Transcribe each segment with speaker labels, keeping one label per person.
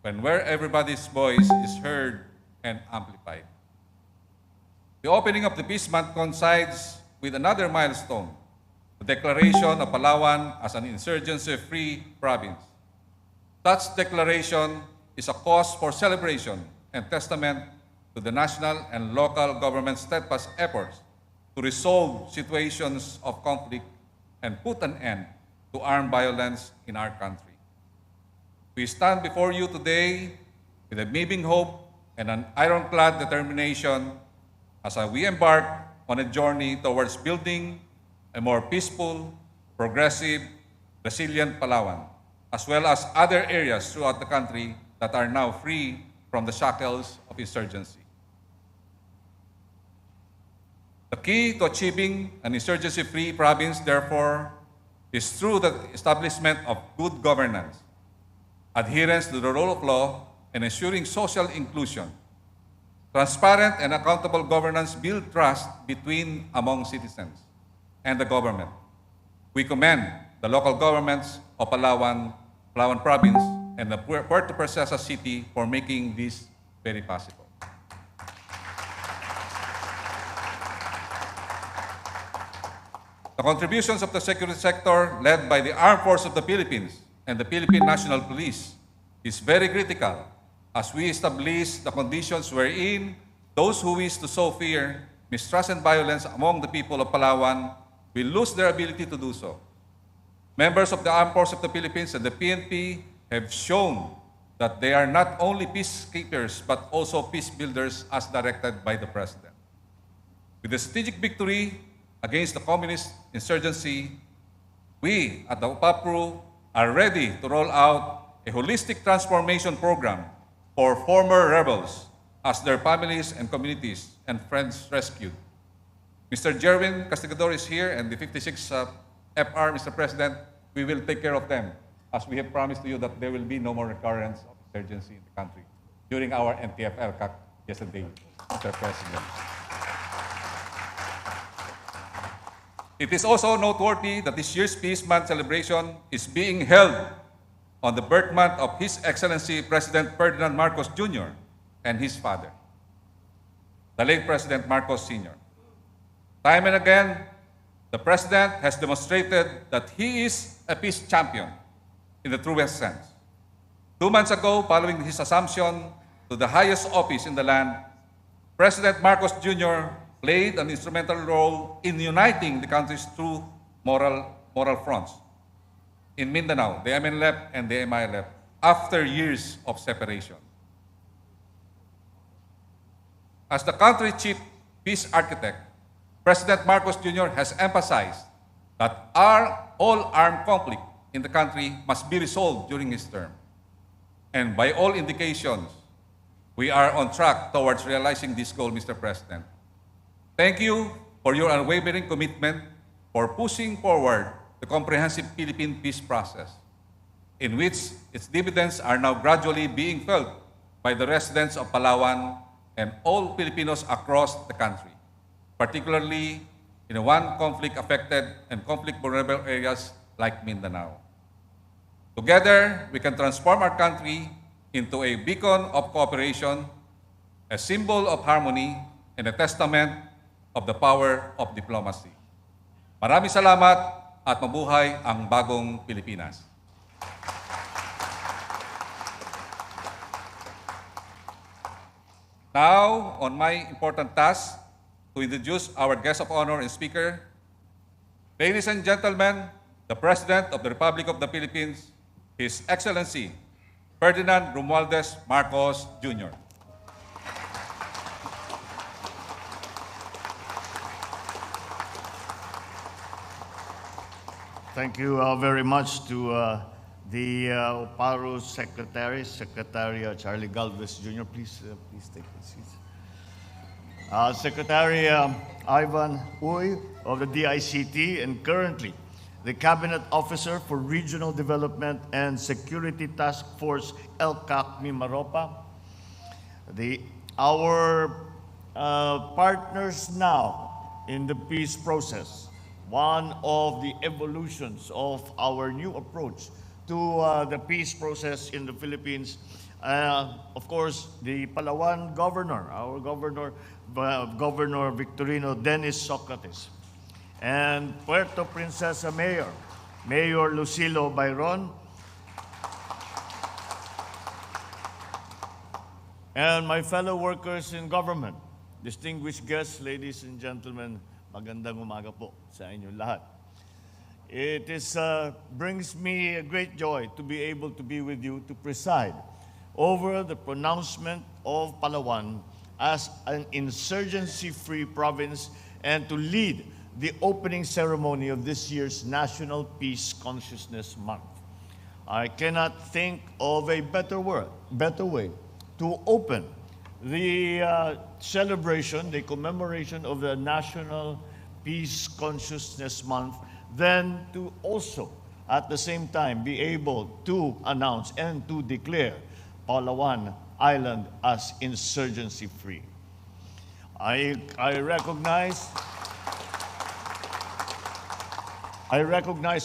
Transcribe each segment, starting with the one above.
Speaker 1: where everybody's voice is heard and amplified. The opening of the Peace Month coincides with another milestone, the declaration of Palawan as an insurgency-free province. Such declaration is a cause for celebration and testament to the national and local government's steadfast efforts to resolve situations of conflict and put an end to armed violence in our country. We stand before you today with a beaming hope and an ironclad determination as we embark on a journey towards building a more peaceful, progressive, resilient Palawan, as well as other areas throughout the country that are now free from the shackles of insurgency. The key to achieving an insurgency-free province, therefore, is through the establishment of good governance, adherence to the rule of law, and ensuring social inclusion. Transparent and accountable governance build trust among citizens and the government. We commend the local governments of Palawan Province and the Puerto Princesa City for making this very possible. The contributions of the security sector led by the Armed Forces of the Philippines and the Philippine National Police is very critical as we establish the conditions wherein those who wish to sow fear, mistrust, and violence among the people of Palawan will lose their ability to do so. Members of the Armed Forces of the Philippines and the PNP have shown that they are not only peacekeepers but also peace builders as directed by the President. With the strategic victory against the communist insurgency, we at the UPAPRU are ready to roll out a holistic transformation program for former rebels as their families and communities and friends rescued. Mr. Jerwin Castigador is here and the 56 FR, Mr. President, we will take care of them as we have promised to you that there will be no more recurrence of insurgency in the country during our NTFL CAC yesterday, Mr. President. It is also noteworthy that this year's Peace Month celebration is being held on the birth month of His Excellency President Ferdinand Marcos Jr. and his father, the late President Marcos Sr. Time and again, the President has demonstrated that he is a peace champion in the truest sense. 2 months ago, following his assumption to the highest office in the land, President Marcos Jr. played an instrumental role in uniting the country's two moral fronts in Mindanao, the MNLF and the MILF, after years of separation. As the country's chief peace architect, President Marcos Jr. has emphasized that all armed conflict in the country must be resolved during his term. And by all indications, we are on track towards realizing this goal, Mr. President. Thank you for your unwavering commitment for pushing forward the comprehensive Philippine peace process, in which its dividends are now gradually being felt by the residents of Palawan and all Filipinos across the country, particularly in the conflict-affected and conflict-vulnerable areas like Mindanao. Together, we can transform our country into a beacon of cooperation, a symbol of harmony, and a testament of the power of diplomacy. Maraming salamat at mabuhay ang bagong Pilipinas. Now, on my important task to introduce our guest of honor and speaker, ladies and gentlemen, the President of the Republic of the Philippines, His Excellency Ferdinand Romualdez Marcos Jr.
Speaker 2: Thank you very much to the UPARU Secretary Charlie Galvez Jr. Please take your seats. Secretary Ivan Uy of the DICT and currently the Cabinet Officer for Regional Development and Security Task Force LCAC Mimaropa. Our partners now in the peace process. One of the evolutions of our new approach to the peace process in the Philippines. Of course, the Palawan governor, our governor, Governor Victorino Dennis Socrates, and Puerto Princesa Mayor, Mayor Lucilo Bayron, and my fellow workers in government, distinguished guests, ladies and gentlemen, magandang umaga po sa inyong lahat. It brings me a great joy to be able to be with you to preside over the pronouncement of Palawan as an insurgency-free province and to lead the opening ceremony of this year's National Peace Consciousness Month. I cannot think of a better way to open the celebration, the commemoration of the National Peace Consciousness Month than to also, at the same time, be able to announce and to declare Palawan Island as insurgency-free. I recognize,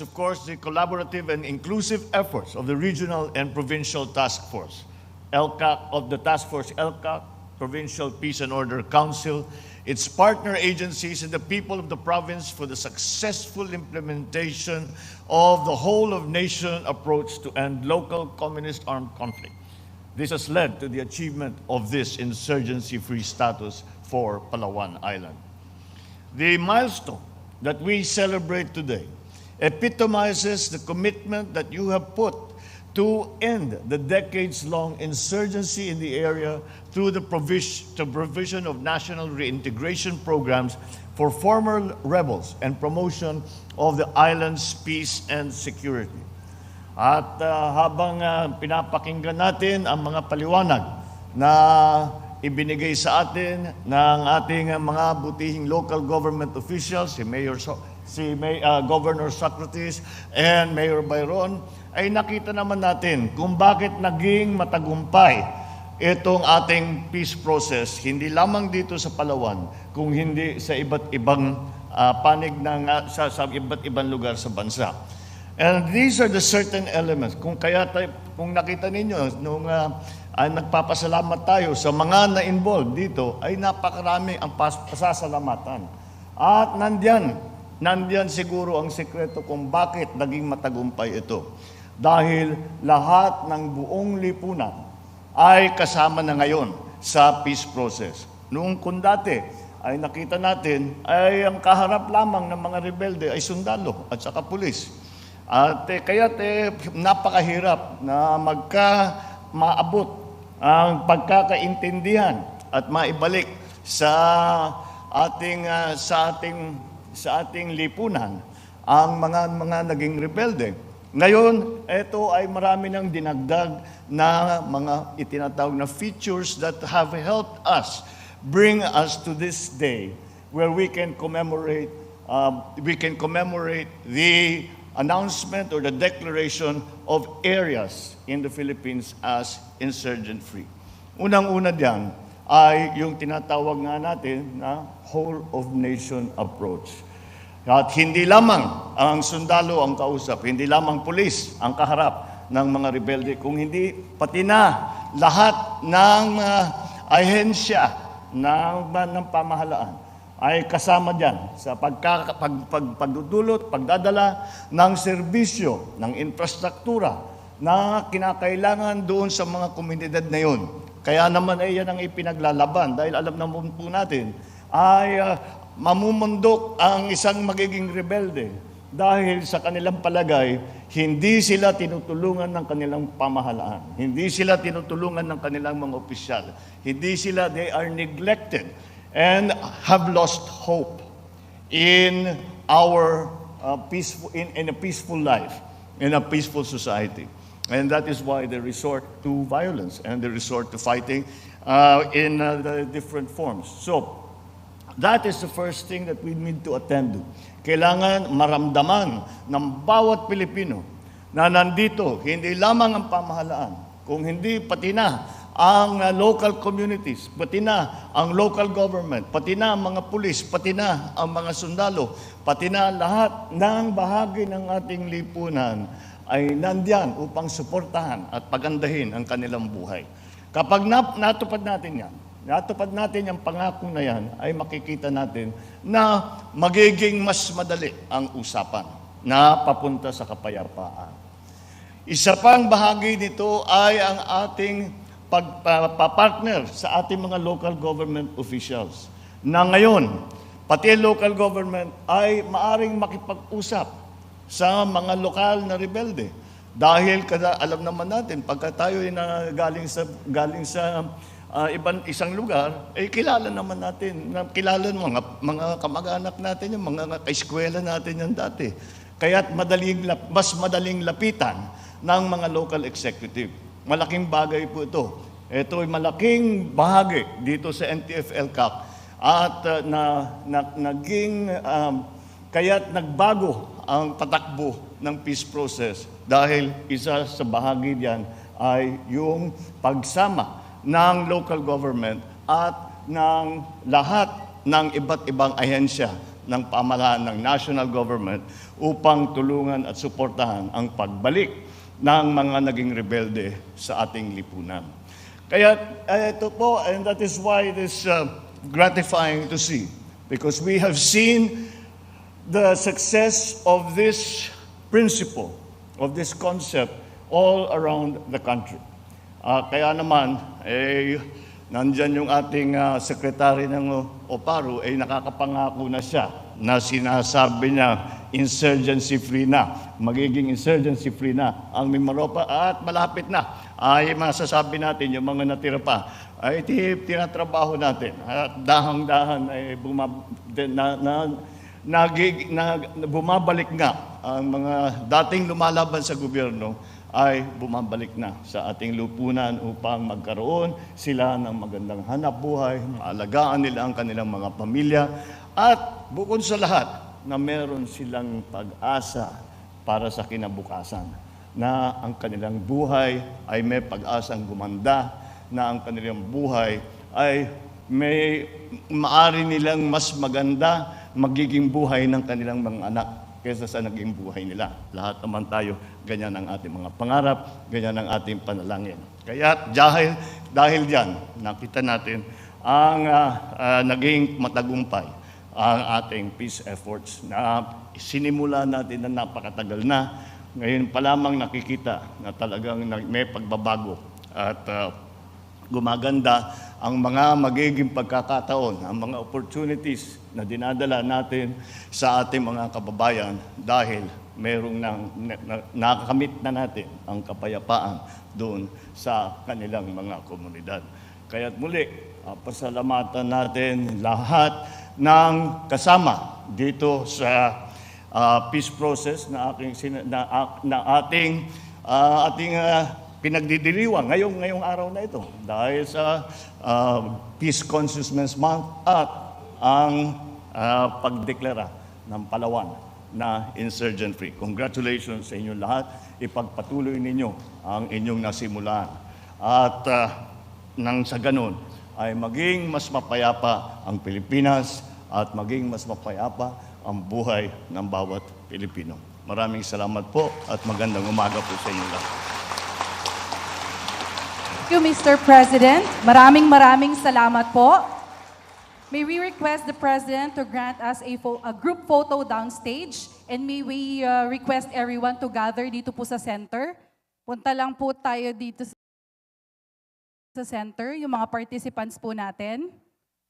Speaker 2: of course, the collaborative and inclusive efforts of the regional and provincial task force, LCAC, Provincial Peace and Order Council, its partner agencies, and the people of the province for the successful implementation of the whole-of-nation approach to end local communist armed conflict. This has led to the achievement of this insurgency-free status for Palawan Island. The milestone that we celebrate today epitomizes the commitment that you have put to end the decades-long insurgency in the area through the provision of national reintegration programs for former rebels and promotion of the island's peace and security. At habang pinapakinggan natin ang mga paliwanag na ibinigay sa atin ng ating mga butihing local government officials, Governor Socrates and Mayor Bayron, ay nakita naman natin kung bakit naging matagumpay itong ating peace process, hindi lamang dito sa Palawan, kung hindi sa iba't ibang panig sa iba't ibang lugar sa bansa. And these are the certain elements. Kung nakita ninyo, nung nagpapasalamat tayo sa mga na-involved dito, ay napakarami ang pasasalamatan. At nandyan siguro ang sekreto kung bakit naging matagumpay ito. Dahil lahat ng buong lipunan ay kasama na ngayon sa peace process. Noong kung dati ay nakita natin ay ang kaharap lamang ng mga rebelde ay sundalo at saka pulis. At kaya napakahirap na maabot ang pagkakaintindihan at maibalik sa ating lipunan ang mga naging rebelde. Ngayon, ito ay marami ng dinagdag na mga itinatawag na features that have helped us bring us to this day where we can commemorate the announcement or the declaration of areas in the Philippines as insurgent-free. Unang-una diyan ay yung tinatawag nga natin na whole-of-nation approach. At hindi lamang ang sundalo ang kausap, hindi lamang pulis ang kaharap ng mga rebelde, kung hindi pati na lahat ng ahensya ng pamahalaan ay kasama dyan sa pagdudulot, pagdadala ng serbisyo, ng infrastruktura na kinakailangan doon sa mga komunidad na yun. Kaya naman ay yan ang ipinaglalaban dahil alam naman po natin ay mamumundok ang isang magiging rebelde dahil sa kanilang palagay, hindi sila tinutulungan ng kanilang pamahalaan. Hindi sila tinutulungan ng kanilang mga opisyal. They are neglected and have lost hope in our in a peaceful life, in a peaceful society. And that is why they resort to violence and they resort to fighting in the different forms. So, that is the first thing that we need to attend to. Kailangan maramdaman ng bawat Pilipino na nandito, hindi lamang ang pamahalaan, kung hindi pati na ang local communities, pati na ang local government, pati na ang mga pulis, pati na ang mga sundalo, pati na lahat ng bahagi ng ating lipunan ay nandyan upang suportahan at pagandahin ang kanilang buhay. Kapag natupad natin yan, natupad natin yung pangako na yan, ay makikita natin na magiging mas madali ang usapan na papunta sa kapayapaan. Isa pang bahagi nito ay ang ating pagpapartner sa ating mga local government officials na ngayon, pati local government ay maaring makipag-usap sa mga lokal na rebelde. Dahil alam naman natin, pagka tayo ay galing sa isang lugar, kilala naman natin, kilala mga kamag-anak natin, yung mga kaeskwela natin yan dati. Kaya't mas madaling lapitan ng mga local executive. Malaking bagay po ito. Ito ay malaking bahagi dito sa NTF-LCAC at kaya't nagbago ang patakbo ng peace process dahil isa sa bahagi diyan ay yung pagsama ng local government at ng lahat ng iba't ibang ahensya ng pamahalaan ng national government upang tulungan at suportahan ang pagbalik ng mga naging rebelde sa ating lipunan. Kaya ito po, and that is why it is gratifying to see, because we have seen the success of this principle, of this concept all around the country. Kaya naman, nandyan yung ating sekretary ng OPARU, nakakapangako na siya na sinasabi niya, insurgency-free na. Magiging insurgency-free na ang Mimaropa at malapit na. Ay masasabi natin, yung mga natira pa, ay tinatrabaho natin. At dahang-dahan ay bumabalik nga ang mga dating lumalaban sa gobyerno ay bumabalik na sa ating lupunan upang magkaroon sila ng magandang hanap buhay, maalagaan nila ang kanilang mga pamilya, at bukod sa lahat, na meron silang pag-asa para sa kinabukasan, na ang kanilang buhay ay may pag-asang gumanda, na ang kanilang buhay ay may maari nilang mas maganda magiging buhay ng kanilang mga anak kaysa sa naging buhay nila. Lahat naman tayo, ganyan ang ating mga pangarap, ganyan ang ating panalangin. Kaya dahil diyan, nakita natin ang naging matagumpay ang ating peace efforts na sinimula natin na napakatagal na. Ngayon pa lamang nakikita na talagang may pagbabago at gumaganda ang mga magiging pagkakataon, ang mga opportunities na dinadala natin sa ating mga kababayan dahil merong nakakamit na natin ang kapayapaan doon sa kanilang mga komunidad. Kaya't muli, pasalamatan natin lahat ng kasama dito sa peace process na ating pinagdidiriwang ngayong araw na ito dahil sa Peace Consciousness Month at ang pagdeklara ng Palawan na insurgent-free. Congratulations sa inyong lahat. Ipagpatuloy ninyo ang inyong nasimulan. At nang sa ganun ay maging mas mapayapa ang Pilipinas at maging mas mapayapa ang buhay ng bawat Pilipino. Maraming salamat po at magandang umaga po sa inyo lahat.
Speaker 3: Thank you, Mr. President. Maraming salamat po. May we request the President to grant us a group photo downstage, and may we request everyone to gather dito po sa center. Punta lang po tayo dito sa center, yung mga participants po natin.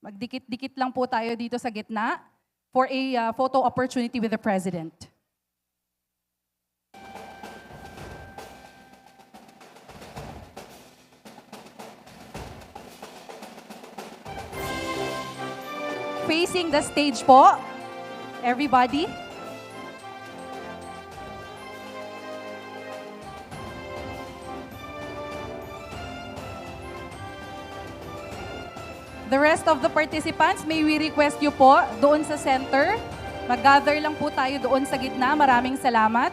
Speaker 3: Magdikit-dikit lang po tayo dito sa gitna for a photo opportunity with the President. Facing the stage po, everybody. The rest of the participants, may we request you po doon sa center. Mag-gather lang po tayo doon sa gitna. Maraming salamat.